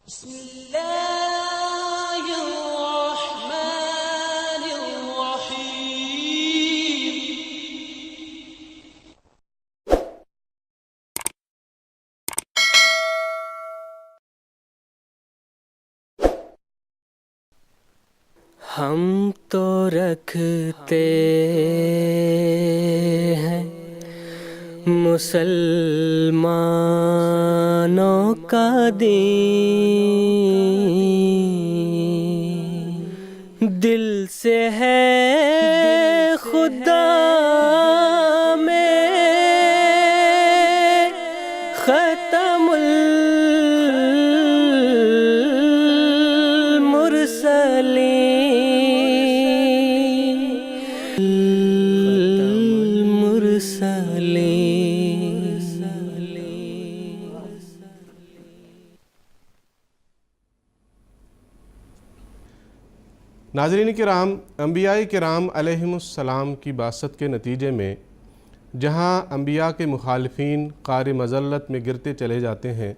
بسم اللہ الرحمن الرحیم۔ ہم تو رکھتے ہیں مسلمانوں کا دین، دل سے ہے خدا میں ختم ناظرین کرام، انبیاء کرام علیہم السلام کی بعثت کے نتیجے میں جہاں انبیاء کے مخالفین قعر مذلت میں گرتے چلے جاتے ہیں،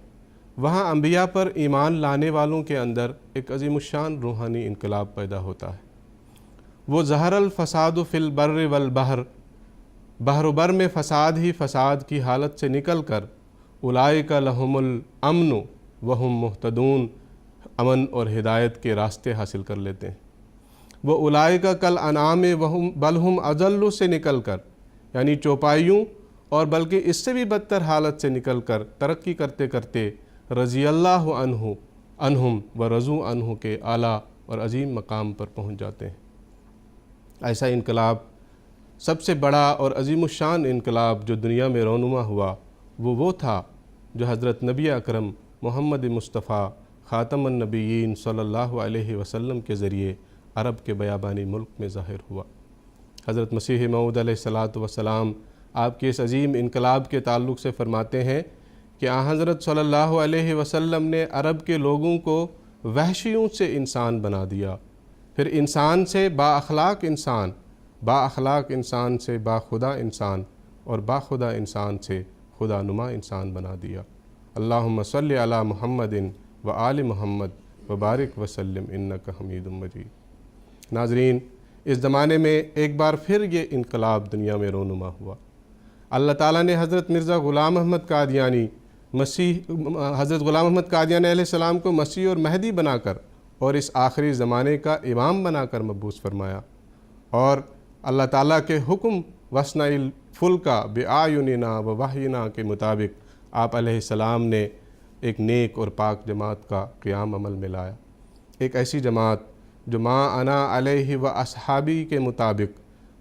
وہاں انبیاء پر ایمان لانے والوں کے اندر ایک عظیم الشان روحانی انقلاب پیدا ہوتا ہے۔ وہ ظہر الفساد فی البر والبحر، بحر و بر میں فساد ہی فساد کی حالت سے نکل کر اولئک لہم الامن وہم مہتدون، امن اور ہدایت کے راستے حاصل کر لیتے ہیں۔ وہ اولئک کالانعام بل ہم اضل سے نکل کر، یعنی چوپائیوں اور بلکہ اس سے بھی بدتر حالت سے نکل کر ترقی کرتے کرتے رضی اللہ عنہم و رضوا عنہ کے اعلیٰ اور عظیم مقام پر پہنچ جاتے ہیں۔ ایسا انقلاب، سب سے بڑا اور عظیم الشان انقلاب جو دنیا میں رونما ہوا، وہ تھا جو حضرت نبی اکرم محمد مصطفیٰ خاتم النبیین صلی اللہ علیہ وسلم کے ذریعے عرب کے بیابانی ملک میں ظاہر ہوا۔ حضرت مسیح موعود علیہ السلام آپ کے اس عظیم انقلاب کے تعلق سے فرماتے ہیں کہ حضرت صلی اللہ علیہ وسلم نے عرب کے لوگوں کو وحشیوں سے انسان بنا دیا، پھر انسان سے با اخلاق انسان سے با خدا انسان، اور با خدا انسان سے خدا نما انسان بنا دیا۔ اللہم صلی علی محمد و آل محمد وبارک وسلم انک حمید مجید۔ ناظرین، اس زمانے میں ایک بار پھر یہ انقلاب دنیا میں رونما ہوا۔ اللہ تعالیٰ نے حضرت مرزا غلام احمد قادیانی علیہ السلام کو مسیح اور مہدی بنا کر اور اس آخری زمانے کا امام بنا کر مبعوث فرمایا، اور اللہ تعالیٰ کے حکم وَاصْنَعِ الْفُلْكَ بِأَعْيُنِنَا وَوَحْيِنَا کے مطابق آپ علیہ السلام نے ایک نیک اور پاک جماعت کا قیام عمل میں لایا، ایک ایسی جماعت جو ما انا علیہ و اصحابی کے مطابق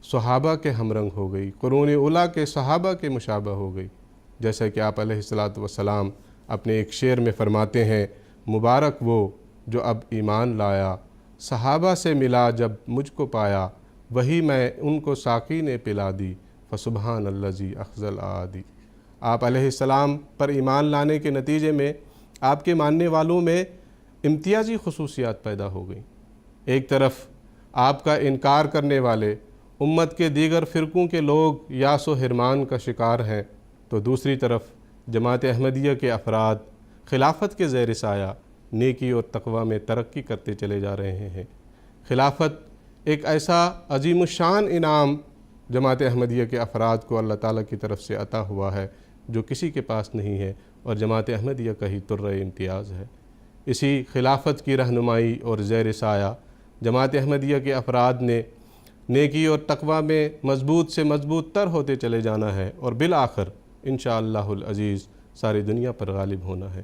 صحابہ کے ہمرنگ ہو گئی، قرون اولیٰ کے صحابہ کے مشابہ ہو گئی، جیسا کہ آپ علیہ السلام اپنے ایک شعر میں فرماتے ہیں، مبارک وہ جو اب ایمان لایا، صحابہ سے ملا جب مجھ کو پایا، وہی میں ان کو ساقی نے پلا دی، فسبحان الذی اخذل العادی۔ آپ علیہ السلام پر ایمان لانے کے نتیجے میں آپ کے ماننے والوں میں امتیازی خصوصیات پیدا ہو گئیں۔ ایک طرف آپ کا انکار کرنے والے امت کے دیگر فرقوں کے لوگ یاس و حرمان کا شکار ہیں، تو دوسری طرف جماعت احمدیہ کے افراد خلافت کے زیر سایہ نیکی اور تقوی میں ترقی کرتے چلے جا رہے ہیں۔ خلافت ایک ایسا عظیم الشان انعام جماعت احمدیہ کے افراد کو اللہ تعالیٰ کی طرف سے عطا ہوا ہے جو کسی کے پاس نہیں ہے، اور جماعت احمدیہ کا ہی ترہ امتیاز ہے۔ اسی خلافت کی رہنمائی اور زیر سایہ جماعت احمدیہ کے افراد نے نیکی اور تقوی میں مضبوط سے مضبوط تر ہوتے چلے جانا ہے، اور بالآخر انشاءاللہ العزیز ساری دنیا پر غالب ہونا ہے۔